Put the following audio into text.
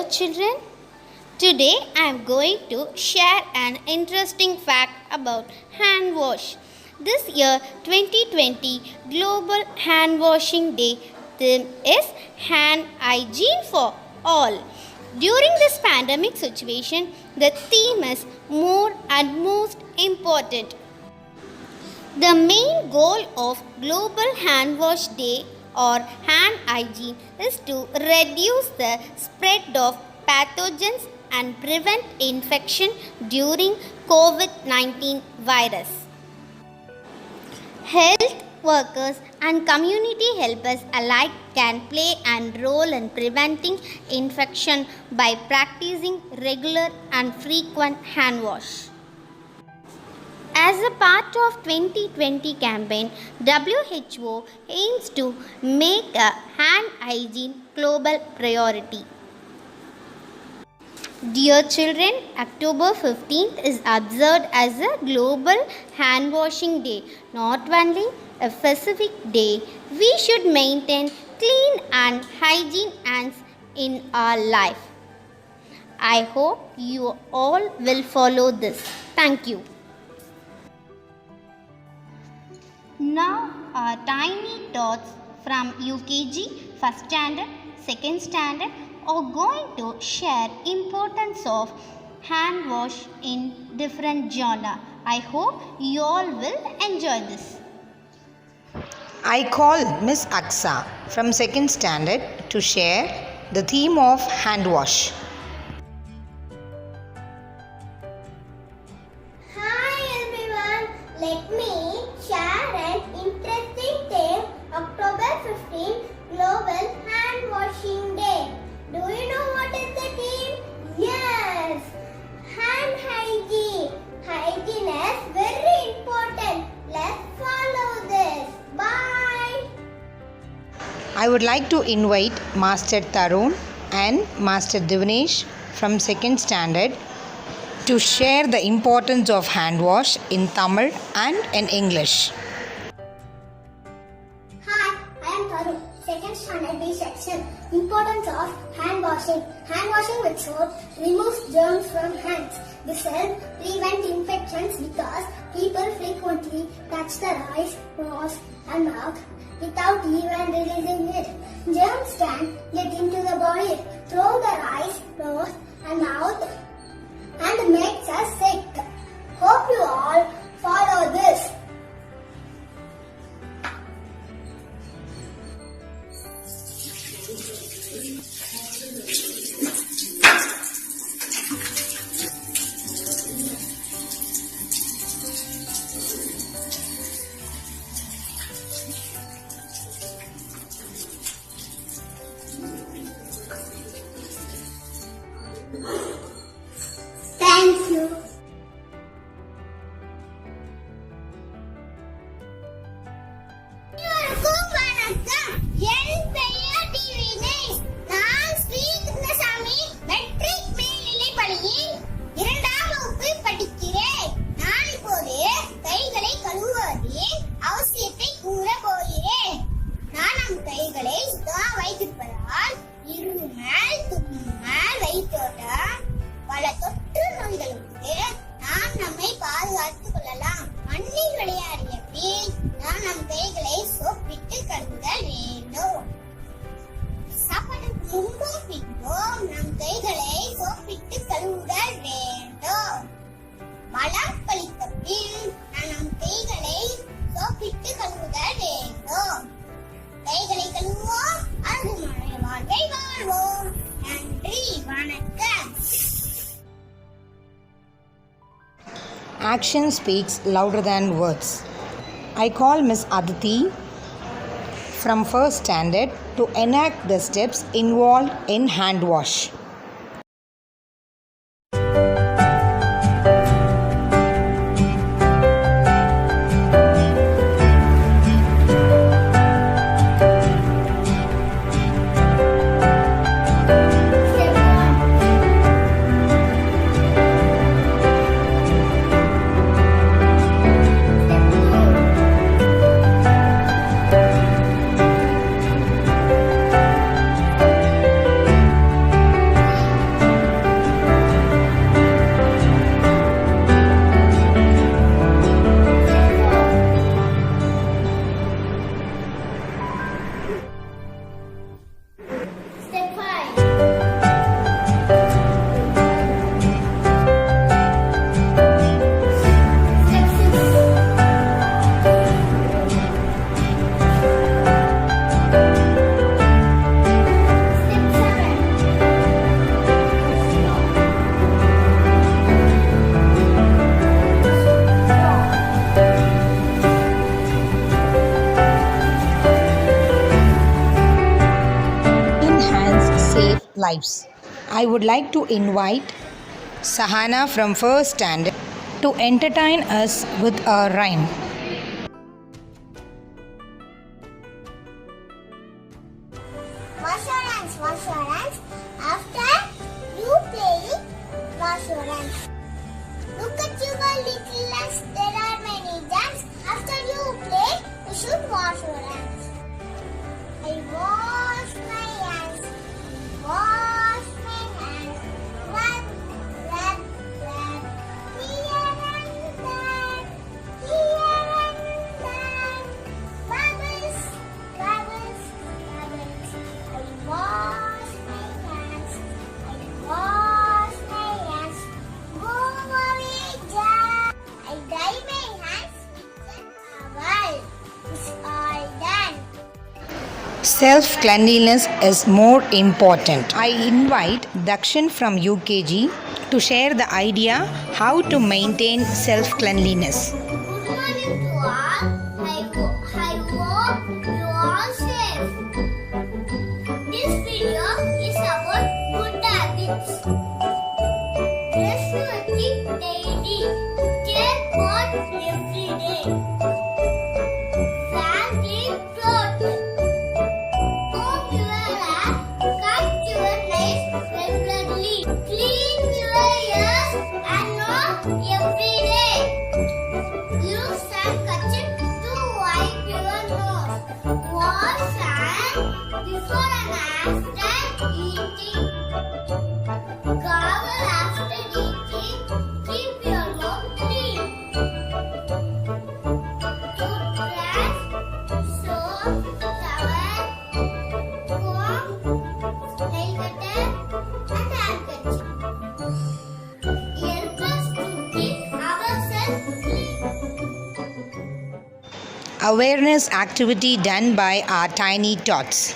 Hello children. Today I am going to share an interesting fact about hand wash. This year 2020 Global Hand Washing Day theme is hand hygiene for all. During this pandemic situation, the theme is more and most important. The main goal of Global Hand Wash Day or hand hygiene is to reduce the spread of pathogens and prevent infection during COVID-19 virus. Health workers and community helpers alike can play a role in preventing infection by practicing regular and frequent hand wash. As a part of 2020 campaign, WHO aims to make a hand hygiene global priority. Dear children, October 15th is observed as a Global Hand Washing Day. Not only a specific day, we should maintain clean and hygiene hands in our life. I hope you all will follow this. Thank you. Now our tiny tots from UKG, first standard, second standard are going to share importance of hand wash in different genre. I hope you all will enjoy this. I call Miss Aksa from second standard to share the theme of hand wash. Hi everyone, let me share an interesting theme, October 15, Global Hand Washing Day. Do you know what is the theme? Yes, hand hygiene. Hygiene is very important. Let's follow this. Bye. I would like to invite Master Tarun and Master Divinesh from second standard to share the importance of hand wash in Tamil and in English. Hi, I am Tarun, second standard B section. Importance of hand washing. Hand washing with soap removes germs from hands. This helps prevent infections because people frequently touch their eyes, nose and mouth without even releasing it. Germs can get into the body through their eyes, nose and mouth and makes us sick. Hope you all follow this. Thank you. அனைவருக்கும் வணக்கம். என் பெயர் டிவினேஷ். நான் Sri Krishnasamy matric மேல்நிலைப் பள்ளியில் 2ஆம் வகுப்பு படிக்கிறேன். நான் இப்போது கைகளை கழுவுவதின் அவசியத்தை கூற போகிறேன். நான் நம் கைகளை சுத்தமாக வைத்திருப்பதால் இருமல், தும்மல், வயிற்றோட்டம் பல தொற்று நோய்களுக்கு நாம் நம்மை பாதுகாத்துக் கொள்ளலாம். மண்ணில் விளையாடிய பின் நாம் நம் கைகளை சோப்பிட்டு கழுவுதல் வேண்டும். சாப்பாட்டுக்கு முன்பும் பின்பும் நம் கைகளை சோப்பிட்டு கழுவுதல் வேண்டும். மலம் கழித்த பின் நம் கைகளை சோப்பிட்டு கழுவுதல் வேண்டும். கைகளை கழுவுவோம், ஆரோக்கியமான வாழ்வை வாழ்வோம். நன்றி, வணக்கம். Action speaks louder than words. I call Miss Aditi from first standard to enact the steps involved in hand wash. lives. I would like to invite Sahana from first standard to entertain us with a rhyme. Wash your hands after you play. Wash your hands. Look at your little hands. There are many germs. After you play, you should wash your hands. I wash my hands. Wash my hands. Rub, rub, rub. Here and there. Here and there. Bubbles, bubbles, bubbles. I wash my hands. I wash my hands. Go away, Jack. I dry my hands with a towel. It's all done. Self-cleanliness is more important. I invite Dakshin from UKG to share the idea how to maintain self-cleanliness. Good morning to all. I hope you are safe. This video is about good habits. Brush your teeth daily. Take one every day. Wear clean clothes. Comb your hair. Cut your nails regularly. Clean your ears and nose every day. Use handkerchief to wipe your nose. Wash hands before and after eating. Gargle after eating. Keep your mouth clean. Toothbrush, soap, towel, comb, nail cutter, and handkerchief. Help us to keep ourselves clean. Awareness activity done by our tiny tots.